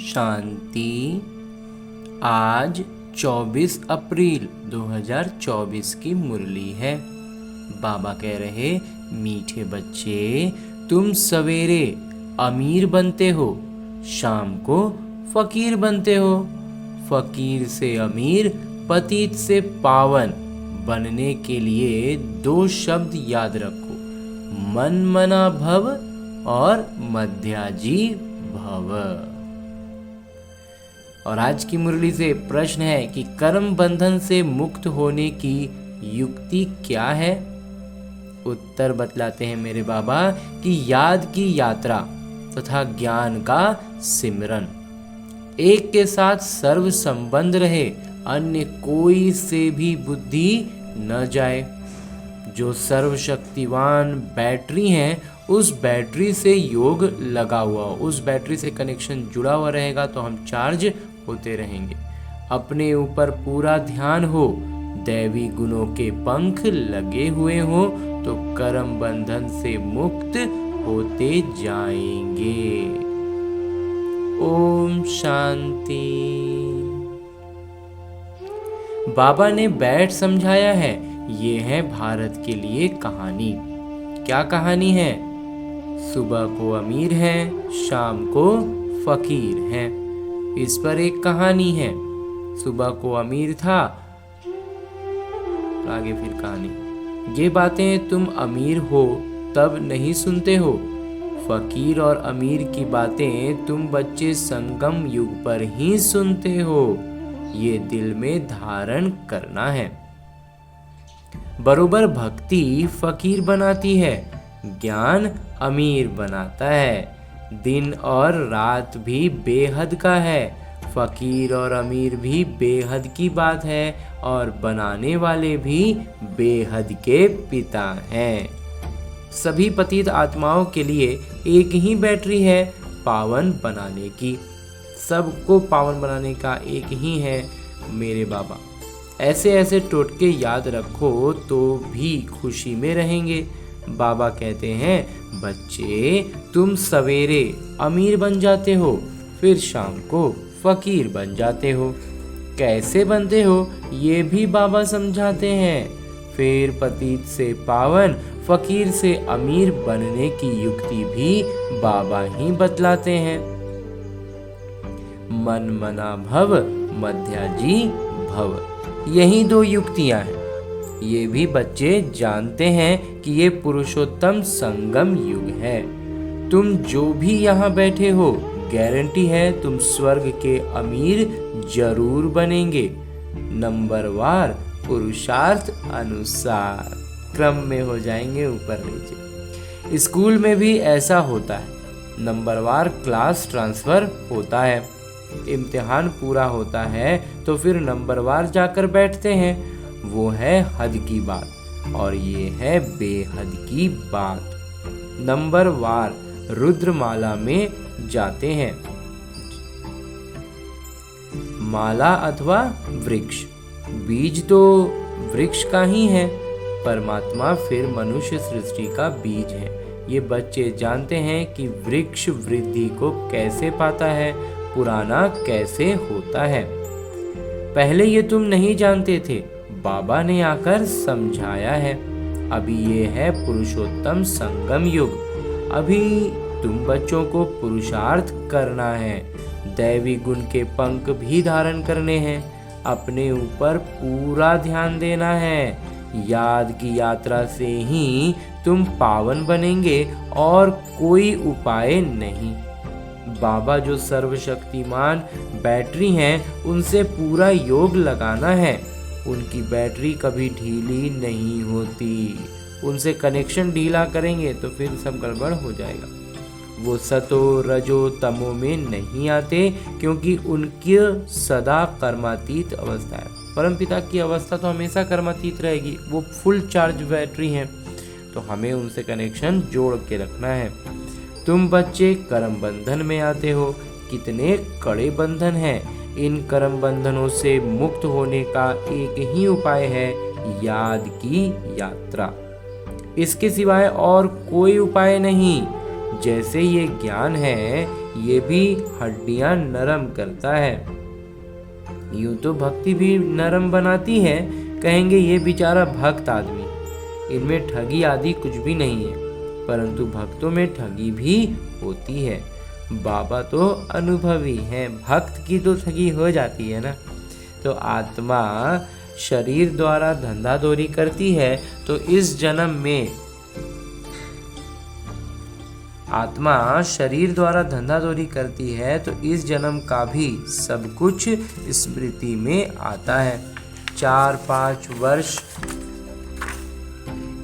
शांति। आज 24 अप्रैल 2024 की मुरली है। बाबा कह रहे, मीठे बच्चे, तुम सवेरे अमीर बनते हो, शाम को फकीर बनते हो। फकीर से अमीर, पतित से पावन बनने के लिए 2 शब्द याद रखो, मन मना भव और मध्याजी भव। और आज की मुरली से प्रश्न है कि कर्म बंधन से मुक्त होने की युक्ति क्या है। उत्तर बतलाते हैं मेरे बाबा कि याद की यात्रा तथा ज्ञान का सिमरन। एक के साथ सर्व संबंध रहे, अन्य कोई से भी बुद्धि न जाए। जो सर्वशक्तिवान बैटरी हैं, उस बैटरी से योग लगा हुआ, उस बैटरी से कनेक्शन जुड़ा हुआ रहेगा तो हम चार्ज होते रहेंगे। अपने ऊपर पूरा ध्यान हो, दैवी गुणों के पंख लगे हुए हो तो कर्म बंधन से मुक्त होते जाएंगे। ओम शांति। बाबा ने बैठ समझाया है, ये है भारत के लिए कहानी। क्या कहानी है? सुबह को अमीर हैं, शाम को फकीर हैं। इस पर एक कहानी है। सुबह को अमीर था, आगे फिर कहानी। ये बातें तुम अमीर हो तब नहीं सुनते हो। फकीर और अमीर की बातें तुम बच्चे संगम युग पर ही सुनते हो। ये दिल में धारण करना है। बरोबर भक्ति फकीर बनाती है, ज्ञान अमीर बनाता है। दिन और रात भी बेहद का है, फकीर और अमीर भी बेहद की बात है और बनाने वाले भी बेहद के पिता हैं। सभी पतित आत्माओं के लिए एक ही बैटरी है पावन बनाने की। सबको पावन बनाने का एक ही है मेरे बाबा। ऐसे ऐसे टोटके याद रखो तो भी खुशी में रहेंगे। बाबा कहते हैं, बच्चे तुम सवेरे अमीर बन जाते हो, फिर शाम को फकीर बन जाते हो। कैसे बनते हो ये भी बाबा समझाते हैं। फिर पतित से पावन, फकीर से अमीर बनने की युक्ति भी बाबा ही बतलाते हैं। मन मना भव, मध्याजी भव, यही 2 युक्तियां हैं। ये भी बच्चे जानते हैं कि ये पुरुषोत्तम संगम युग है। तुम जो भी यहाँ बैठे हो, गारंटी है तुम स्वर्ग के अमीर जरूर बनेंगे। नंबरवार पुरुषार्थ अनुसार क्रम में हो जाएंगे ऊपर नीचे। स्कूल में भी ऐसा होता है, नंबरवार क्लास ट्रांसफर होता है। इम्तिहान पूरा होता है तो फिर नंबरवार जाकर बैठते हैं। वो है हद की बात और ये है बेहद की बात। नंबरवार रुद्रमाला में जाते हैं। माला अथवा वृक्ष, बीज तो वृक्ष का ही है, परमात्मा फिर मनुष्य सृष्टि का बीज है। ये बच्चे जानते हैं कि वृक्ष वृद्धि को कैसे पाता है, पुराना कैसे होता है। पहले ये तुम नहीं जानते थे, बाबा ने आकर समझाया है। अभी ये है पुरुषोत्तम संगम युग। अभी तुम बच्चों को पुरुषार्थ करना है, दैवी गुण के पंख भी धारण करने हैं, अपने ऊपर पूरा ध्यान देना है। याद की यात्रा से ही तुम पावन बनेंगे और कोई उपाय नहीं। बाबा जो सर्वशक्तिमान बैटरी हैं, उनसे पूरा योग लगाना है। उनकी बैटरी कभी ढीली नहीं होती। उनसे कनेक्शन ढीला करेंगे तो फिर सब गड़बड़ हो जाएगा। वो सतो रजो तमो में नहीं आते क्योंकि उनकी सदा कर्मातीत अवस्था है। परमपिता की अवस्था तो हमेशा कर्मातीत रहेगी। वो फुल चार्ज बैटरी हैं, तो हमें उनसे कनेक्शन जोड़ के रखना है। तुम बच्चे कर्म बंधन में आते हो। कितने कड़े बंधन हैं। इन कर्म बंधनों से मुक्त होने का एक ही उपाय है, याद की यात्रा। इसके सिवाय और कोई उपाय नहीं। जैसे ये ज्ञान है, ये भी हड्डियां नरम करता है। यूं तो भक्ति भी नरम बनाती है। कहेंगे ये बेचारा भक्त आदमी, इनमें ठगी आदि कुछ भी नहीं है, परंतु भक्तों में ठगी भी होती है। बाबा तो अनुभवी हैं, भक्त की तो ठगी हो जाती है ना। तो आत्मा शरीर द्वारा धंधादौरी करती है, तो इस जन्म में आत्मा शरीर द्वारा धंधादौरी करती है, तो इस जन्म का भी सब कुछ स्मृति में आता है। 4-5 वर्ष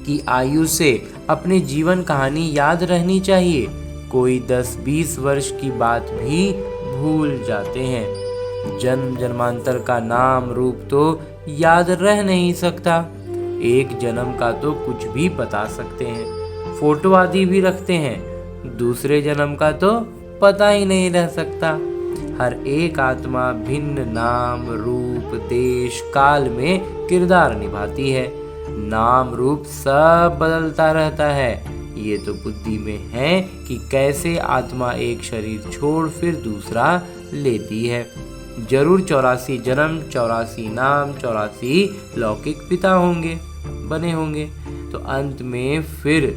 की आयु से अपनी जीवन कहानी याद रहनी चाहिए। कोई 10-20 वर्ष की बात भी भूल जाते हैं। जन्म जन्मांतर का नाम रूप तो याद रह नहीं सकता। एक जन्म का तो कुछ भी बता सकते हैं, फोटो आदि भी रखते हैं, दूसरे जन्म का तो पता ही नहीं रह सकता। हर एक आत्मा भिन्न नाम रूप देश काल में किरदार निभाती है। नाम रूप सब बदलता रहता है। ये तो बुद्धि में है कि कैसे आत्मा एक शरीर छोड़ फिर दूसरा लेती है। जरूर 84 जन्म, 84 नाम, 84 लौकिक पिता होंगे, बने होंगे। तो अंत में फिर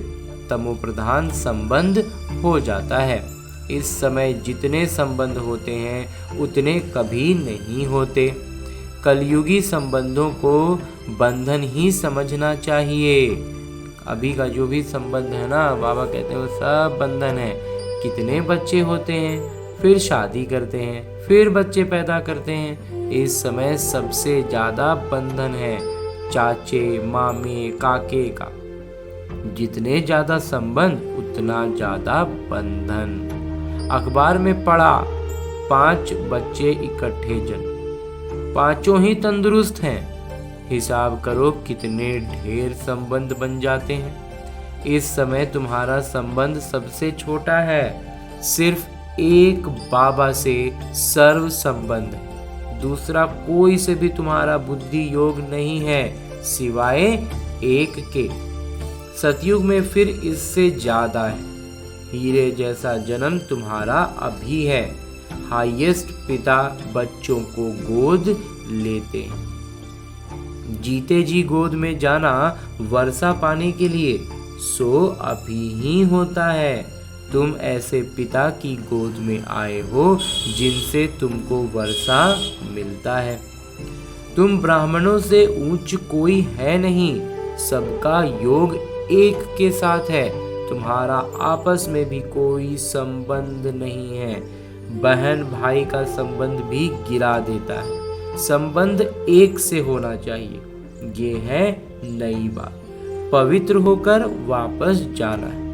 तमोप्रधान संबंध हो जाता है। इस समय जितने संबंध होते हैं उतने कभी नहीं होते। कलयुगी संबंधों को बंधन ही समझना चाहिए। अभी का जो भी संबंध है ना, बाबा कहते हैं वो सब बंधन है। कितने बच्चे होते हैं, फिर शादी करते हैं, फिर बच्चे पैदा करते हैं। इस समय सबसे ज्यादा बंधन है चाचे मामे काके का। जितने ज्यादा संबंध उतना ज्यादा बंधन। अखबार में पढ़ा 5 बच्चे इकट्ठे जन्म, पांचों ही तंदुरुस्त हैं। हिसाब करो कितने ढेर संबंध बन जाते हैं। इस समय तुम्हारा संबंध सबसे छोटा है। सिर्फ एक बाबा से सर्व संबंध है, दूसरा कोई से भी तुम्हारा बुद्धि योग नहीं है सिवाय एक के। सतयुग में फिर इससे ज्यादा है। हीरे जैसा जन्म तुम्हारा अभी है। हाईएस्ट पिता बच्चों को गोद लेते हैं। जीते जी गोद में जाना वर्षा पाने के लिए सो अभी ही होता है। तुम ऐसे पिता की गोद में आए हो जिनसे तुमको वर्षा मिलता है। तुम ब्राह्मणों से ऊंच कोई है नहीं, सबका योग एक के साथ है। तुम्हारा आपस में भी कोई संबंध नहीं है। बहन भाई का संबंध भी गिरा देता है। संबंध एक से होना चाहिए, ये है नई बात। पवित्र होकर वापस जाना है।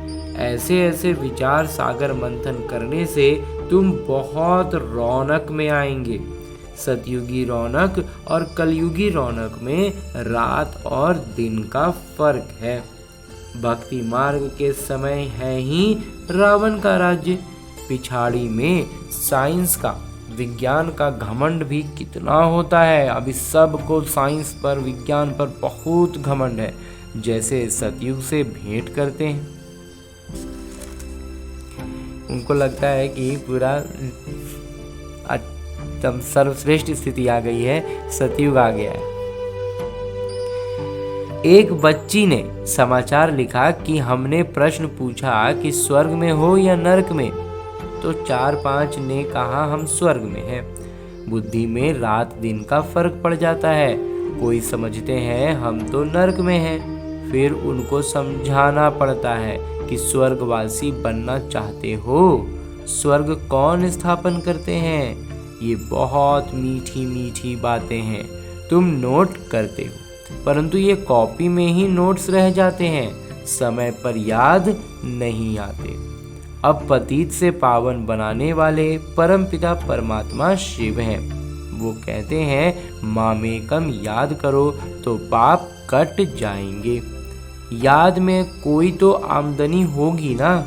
ऐसे ऐसे विचार सागर मंथन करने से तुम बहुत रौनक में आएंगे। सतयुगी रौनक और कलयुगी रौनक में रात और दिन का फर्क है। भक्ति मार्ग के समय है ही रावण का राज्य। पिछाड़ी में साइंस का विज्ञान का घमंड भी कितना होता है। अभी सबको साइंस पर विज्ञान पर बहुत घमंड है। जैसे सतयुग से भेंट करते हैं, उनको लगता है कि पूरा एकदम सर्वश्रेष्ठ स्थिति आ गई है, सतयुग आ गया है। एक बच्ची ने समाचार लिखा कि हमने प्रश्न पूछा कि स्वर्ग में हो या नरक में, तो 4-5 ने कहा हम स्वर्ग में हैं। बुद्धि में रात दिन का फर्क पड़ जाता है। कोई समझते हैं हम तो नरक में हैं, फिर उनको समझाना पड़ता है कि स्वर्गवासी बनना चाहते हो। स्वर्ग कौन स्थापन करते हैं? ये बहुत मीठी मीठी बातें हैं। तुम नोट करते हो, परंतु ये कॉपी में ही नोट्स रह जाते हैं, समय पर याद नहीं आते। अब पतित से पावन बनाने वाले परमपिता परमात्मा शिव हैं। वो कहते हैं मामेकम याद करो तो पाप कट जाएंगे। याद में कोई तो आमदनी होगी ना।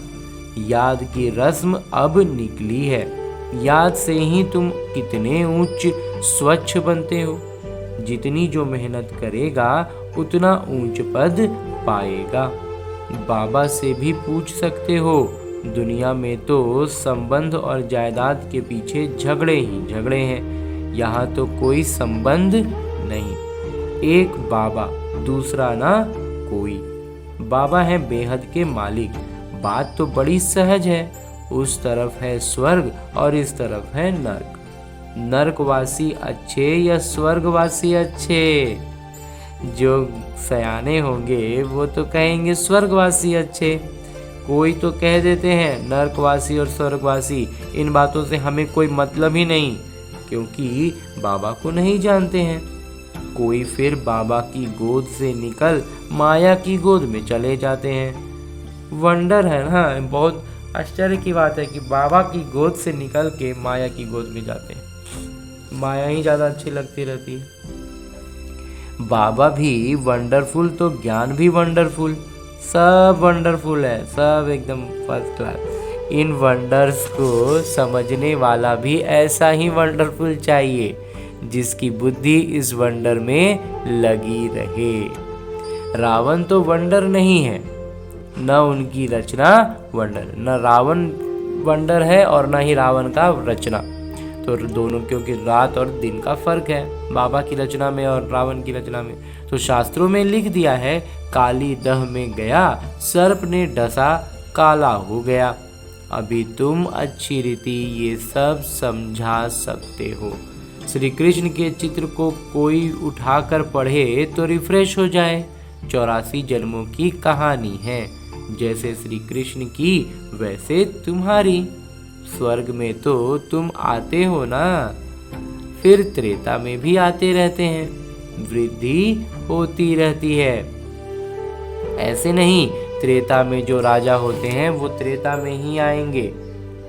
याद की रस्म अब निकली है। याद से ही तुम कितने ऊंच स्वच्छ बनते हो। जितनी जो मेहनत करेगा उतना ऊंच पद पाएगा। बाबा से भी पूछ सकते हो, दुनिया में तो संबंध और जायदाद के पीछे झगड़े ही झगड़े हैं। यहाँ तो कोई संबंध नहीं। एक बाबा, दूसरा ना कोई। बाबा है बेहद के मालिक। बात तो बड़ी सहज है। उस तरफ है स्वर्ग और इस तरफ है नर्क। नर्कवासी अच्छे या स्वर्गवासी अच्छे? जो सयाने होंगे वो तो कहेंगे स्वर्गवासी अच्छे। कोई तो कह देते हैं नर्कवासी और स्वर्गवासी। इन बातों से हमें कोई मतलब ही नहीं, क्योंकि बाबा को नहीं जानते हैं। कोई फिर बाबा की गोद से निकल माया की गोद में चले जाते हैं। वंडर है ना, बहुत आश्चर्य की बात है कि बाबा की गोद से निकल के माया की गोद में जाते हैं। माया ही ज़्यादा अच्छी लगती रहती है। बाबा भी वंडरफुल तो ज्ञान भी वंडरफुल, सब वंडरफुल है, सब एकदम फर्स्ट क्लास। इन वंडर्स को समझने वाला भी ऐसा ही वंडरफुल चाहिए, जिसकी बुद्धि इस वंडर में लगी रहे। रावण तो वंडर नहीं है, न उनकी रचना वंडर, न रावण वंडर है और न ही रावण का रचना। तो दोनों, क्योंकि रात और दिन का फर्क है बाबा की रचना में और रावण की रचना में। तो शास्त्रों में लिख दिया है, काली दह में गया सर्प ने डसा काला हो गया। अभी तुम अच्छी रीति ये सब समझा सकते हो। श्री कृष्ण के चित्र को कोई उठाकर पढ़े तो रिफ्रेश हो जाए। 84 जन्मों की कहानी है, जैसे श्री कृष्ण की वैसे तुम्हारी। स्वर्ग में तो तुम आते हो ना, फिर त्रेता में भी आते रहते हैं। वृद्धि होती रहती है। ऐसे नहीं, त्रेता में जो राजा होते हैं वो त्रेता में ही आएंगे।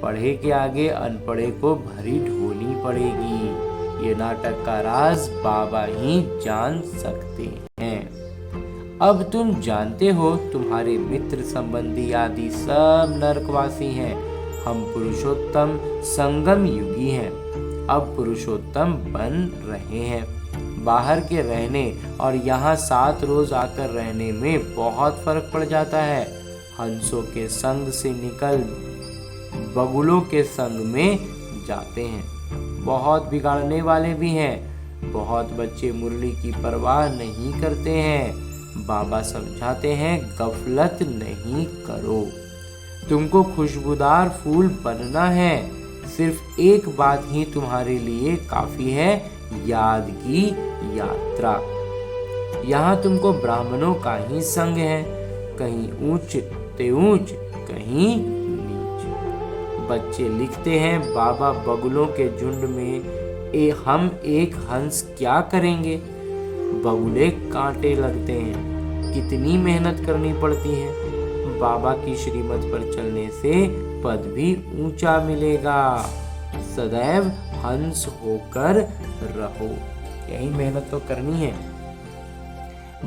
पढ़े के आगे अनपढ़े को भरी ढोनी पड़ेगी। ये नाटक का राज बाबा ही जान सकते हैं। अब तुम जानते हो, तुम्हारे मित्र संबंधी आदि सब नरकवासी हैं। हम पुरुषोत्तम संगम युगी हैं। अब पुरुषोत्तम बन रहे हैं। बाहर के रहने और यहाँ 7 रोज आकर रहने में बहुत फर्क पड़ जाता है। हंसों के संग से निकल बगुलों के संग में जाते हैं। बहुत बिगाड़ने वाले भी हैं। बहुत बच्चे मुरली की परवाह नहीं करते हैं। बाबा समझाते हैं, गफलत नहीं करो। तुमको खुशबूदार फूल बनना है। सिर्फ एक बात ही तुम्हारे लिए काफी है, याद की यात्रा। यहाँ तुमको ब्राह्मणों का ही संग है, कहीं ऊंच ते ऊंच, कहीं नीच। बच्चे लिखते हैं, बाबा बगुलों के झुंड में हम एक हंस क्या करेंगे। बगुले कांटे लगते हैं, कितनी मेहनत करनी पड़ती है। बाबा की श्रीमत पर चलने से पद भी ऊंचा मिलेगा। सदैव हंस होकर रहो, यही मेहनत तो करनी है।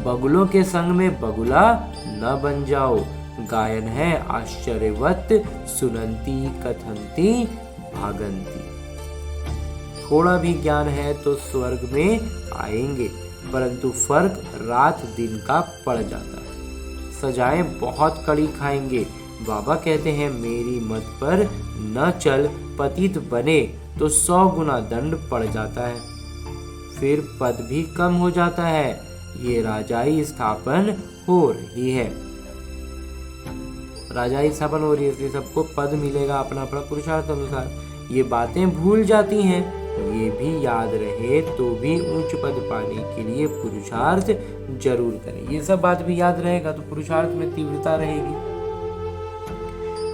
बगुलों के संग में बगुला न बन जाओ। गायन है आश्चर्यवत, सुनंती कथंती भागंती। थोड़ा भी ज्ञान है तो स्वर्ग में आएंगे, परंतु फर्क रात दिन का पड़ जाता है। सजाएं बहुत कड़ी खाएंगे। बाबा कहते हैं, मेरी मत पर न चल, पतित बने तो 100 गुना दंड पड़ जाता है। फिर पद भी कम हो जाता है। ये राजाई स्थापन हो रही है। राजाई स्थापन हो रही है, इसलिए सबको पद मिलेगा अपना अपना पुरुषार्थ अनुसार। ये बातें भूल जाती हैं। ये भी याद रहे तो भी उच्च पद पाने के लिए पुरुषार्थ जरूर करें। ये सब बात भी याद रहेगा तो पुरुषार्थ में तीव्रता रहेगी।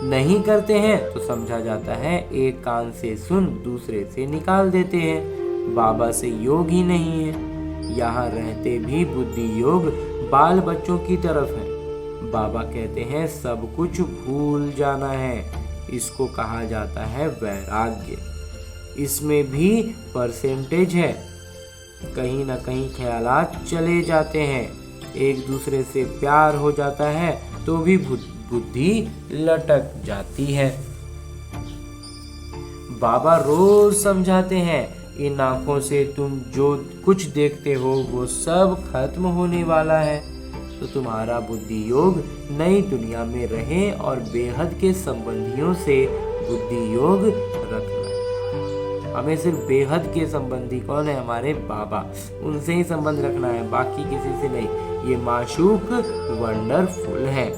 नहीं करते हैं तो समझा जाता है, एक कान से सुन दूसरे से निकाल देते हैं। बाबा से योग ही नहीं है। यहाँ रहते भी बुद्धि योग बाल बच्चों की तरफ है। बाबा कहते हैं, सब कुछ भूल जाना है। इसको कहा जाता है वैराग्य। इसमें भी परसेंटेज है। कहीं ना कहीं ख्यालात चले जाते हैं। एक दूसरे से प्यार हो जाता है तो भी बुद्धि लटक जाती है। बाबा रोज समझाते हैं, इन आंखों से तुम जो कुछ देखते हो वो सब खत्म होने वाला है। तो तुम्हारा बुद्धि योग नई दुनिया में रहे और बेहद के संबंधियों से बुद्धि योग रखना। हमें सिर्फ बेहद के संबंधी कौन है? हमारे बाबा, उनसे ही संबंध रखना है, बाकी किसी से नहीं। ये माशूक वंडरफुल है।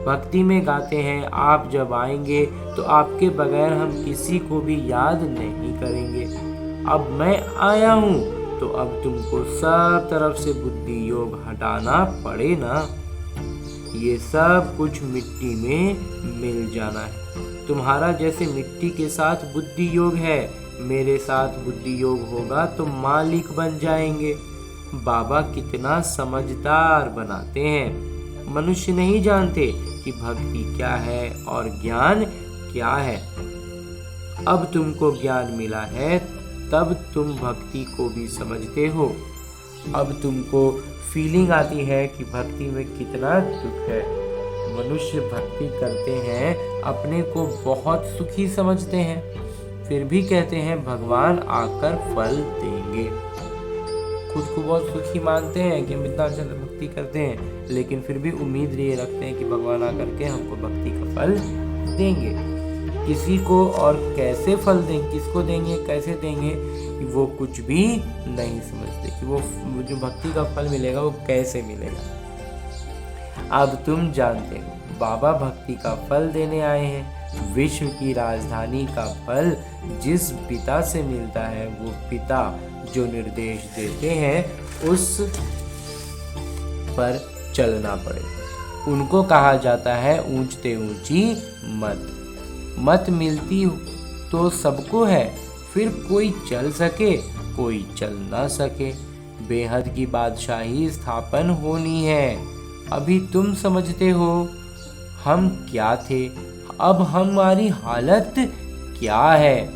भक्ति में गाते हैं, आप जब आएंगे तो आपके बगैर हम किसी को भी याद नहीं करेंगे। अब मैं आया हूँ तो अब तुमको सब तरफ से बुद्धि योग हटाना पड़े ना। ये सब कुछ मिट्टी में मिल जाना है। तुम्हारा जैसे मिट्टी के साथ बुद्धि योग है, मेरे साथ बुद्धि योग होगा तो मालिक बन जाएंगे। बाबा कितना समझदार बनाते हैं। मनुष्य नहीं जानते कि भक्ति क्या है और ज्ञान क्या है। अब तुमको ज्ञान मिला है, तब तुम भक्ति को भी समझते हो। अब तुमको फीलिंग आती है कि भक्ति में कितना दुख है। मनुष्य भक्ति करते हैं, अपने को बहुत सुखी समझते हैं, फिर भी कहते हैं भगवान आकर फल देंगे। खुद को बहुत सुखी मानते हैं कि हम इतना अच्छा भक्ति करते हैं, लेकिन फिर भी उम्मीद ये रखते हैं कि भगवान आकर के हमको भक्ति का फल देंगे। किसी को और कैसे फल देंगे, किसको देंगे, कैसे देंगे, वो कुछ भी नहीं समझते कि वो जो भक्ति का फल मिलेगा वो कैसे मिलेगा। अब तुम जानते हो, बाबा भक्ति का फल देने आए हैं। विश्व की राजधानी का फल जिस पिता से मिलता है, वो पिता जो निर्देश देते हैं उस पर चलना पड़ेगा। उनको कहा जाता है ऊंचते ऊंची मत। मत मिलती तो सबको है, फिर कोई चल सके कोई चल ना सके। बेहद की बादशाही स्थापन होनी है। अभी तुम समझते हो हम क्या थे, अब हमारी हालत क्या है।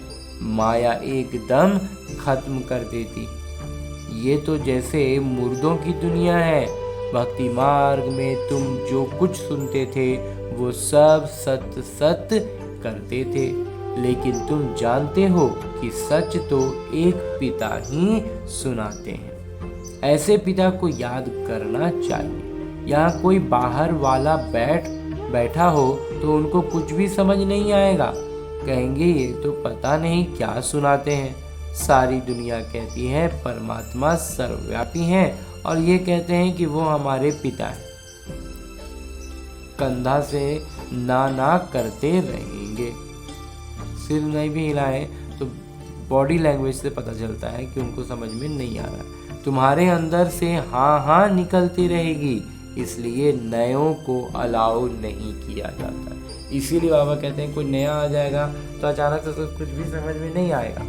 माया एकदम खत्म कर देती। ये तो जैसे मुर्दों की दुनिया है। भक्ति मार्ग में तुम जो कुछ सुनते थे वो सब सत्य सत्य करते थे, लेकिन तुम जानते हो कि सच तो एक पिता ही सुनाते हैं। ऐसे पिता को याद करना चाहिए। यहाँ कोई बाहर वाला बैठा हो तो उनको कुछ भी समझ नहीं आएगा। कहेंगे ये तो पता नहीं क्या सुनाते हैं। सारी दुनिया कहती है परमात्मा सर्वव्यापी है और ये कहते हैं कि वो हमारे पिता हैं। कंधा से ना करते रहेंगे। सिर नहीं भी हिलाए तो बॉडी लैंग्वेज से पता चलता है कि उनको समझ में नहीं आ रहा। तुम्हारे अंदर से हाँ निकलती रहेगी, इसलिए नयों को अलाउ नहीं किया जाता। इसीलिए बाबा कहते हैं कोई नया आ जाएगा तो अचानक से तो कुछ भी समझ में नहीं आएगा।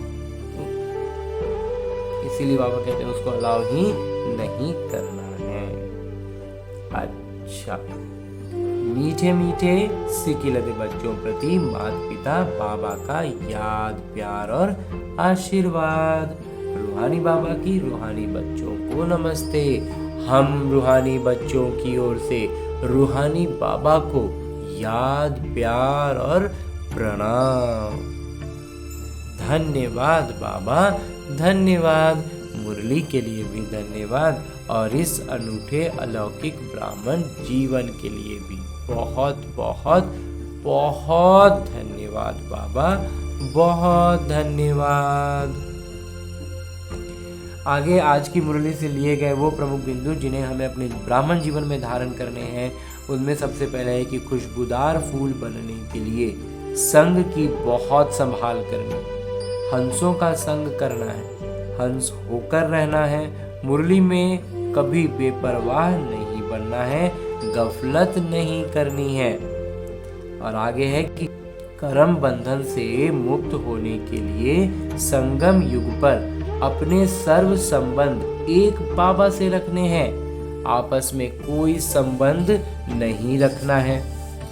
इसीलिए बाबा कहते हैं उसको अलाउ ही नहीं करना है। अच्छा, मीठे मीठे सिकिलते बच्चों प्रति माता पिता बाबा का याद, प्यार और आशीर्वाद। रूहानी बाबा की रूहानी बच्चों को नमस्ते। हम रूहानी बच्चों की ओर से रूहानी बाबा को याद, प्यार और प्रणाम। धन्यवाद बाबा, धन्यवाद। मुरली के लिए भी धन्यवाद और इस अनूठे अलौकिक ब्राह्मण जीवन के लिए भी बहुत बहुत बहुत धन्यवाद बाबा, बहुत धन्यवाद। आगे आज की मुरली से लिए गए वो प्रमुख बिंदु जिन्हें हमें अपने ब्राह्मण जीवन में धारण करने हैं, उनमें सबसे पहले है कि खुशबूदार फूल बनने के लिए संग की बहुत संभाल करनी, हंसों का संग करना है, हंस होकर रहना है। मुरली में कभी बेपरवाह नहीं बनना है, गफलत नहीं करनी है। और आगे है कि कर्म बंधन से मुक्त होने के लिए संगम युग पर अपने सर्व संबंध एक बाबा से रखने हैं। आपस में कोई संबंध नहीं रखना है।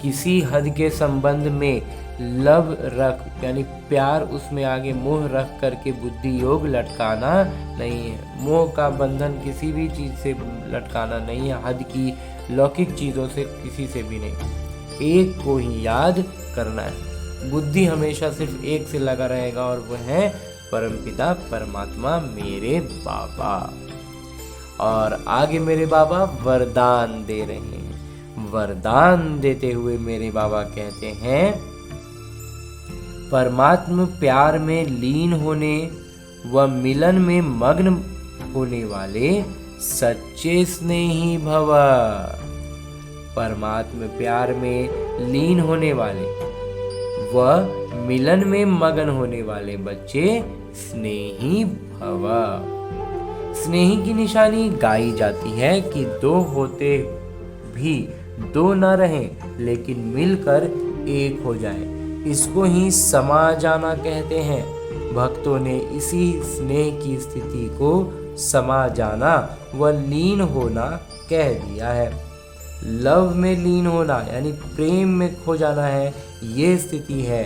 किसी हद के संबंध में लव रख यानी प्यार, उसमें आगे मोह रख करके बुद्धि योग लटकाना नहीं है। मोह का बंधन किसी भी चीज से लटकाना नहीं है, हद की लौकिक चीजों से किसी से भी नहीं। एक को ही याद करना है। बुद्धि हमेशा सिर्फ एक से लगा रहेगा और वह है परमपिता परमात्मा मेरे बाबा। और आगे मेरे बाबा वरदान दे रहे हैं। वरदान देते हुए मेरे बाबा कहते हैं, परमात्म प्यार में लीन होने व मिलन में मग्न होने वाले सच्चे स्नेही भव। परमात्म प्यार में लीन होने वाले व मिलन में मगन होने वाले बच्चे स्नेही भव। स्नेही की निशानी गाई जाती है कि दो होते भी दो न रहें, लेकिन मिलकर एक हो जाए। इसको ही समा जाना कहते हैं। भक्तों ने इसी स्नेह की स्थिति को समा जाना व लीन होना कह दिया है। लव में लीन होना यानी प्रेम में खो जाना है, ये स्थिति है।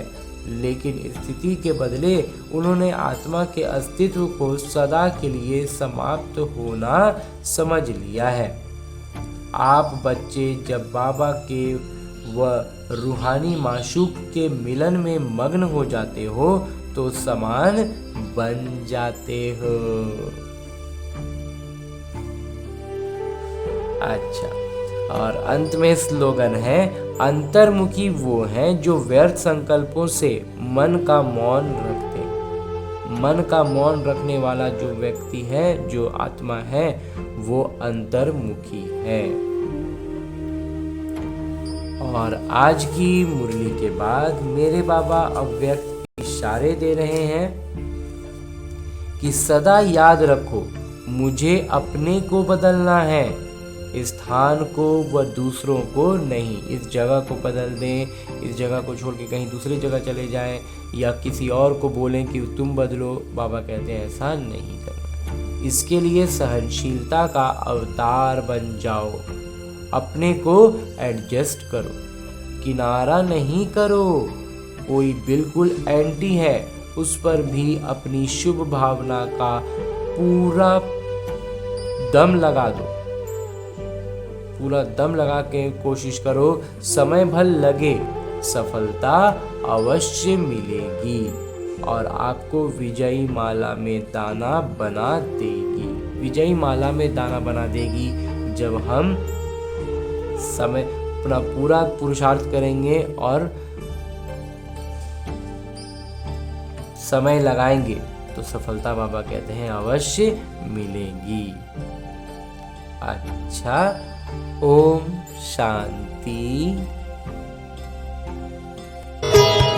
लेकिन स्थिति के बदले उन्होंने आत्मा के अस्तित्व को सदा के लिए समाप्त होना समझ लिया है। आप बच्चे जब बाबा के व रूहानी माशूक के मिलन में मग्न हो जाते हो तो समान बन जाते हो। अच्छा, और अंत में स्लोगन है, अंतर्मुखी वो हैं जो व्यर्थ संकल्पों से मन का मौन रखते हैं। मन का मौन रखने वाला जो व्यक्ति है, जो आत्मा है, वो अंतर्मुखी है। और आज की मुरली के बाद मेरे बाबा अव्यक्त इशारे दे रहे हैं कि सदा याद रखो, मुझे अपने को बदलना है, स्थान को व दूसरों को नहीं। इस जगह को बदल दें, इस जगह को छोड़ के कहीं दूसरी जगह चले जाएं या किसी और को बोलें कि तुम बदलो। बाबा कहते हैं ऐसा नहीं करना। इसके लिए सहनशीलता का अवतार बन जाओ। अपने को एडजस्ट करो, किनारा नहीं करो। कोई बिल्कुल एंटी है, उस पर भी अपनी शुभ भावना का पूरा दम लगा दो। पूरा दम लगा के कोशिश करो। समय भर लगे, सफलता अवश्य मिलेगी और आपको विजयी माला में दाना बना देगी। विजयी माला में दाना बना देगी जब हम समय अपना पूरा पुरुषार्थ करेंगे और समय लगाएंगे तो सफलता बाबा कहते हैं अवश्य मिलेगी। अच्छा, ओम शांति।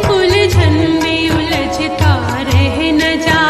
उलझन में उलझता रह न जा।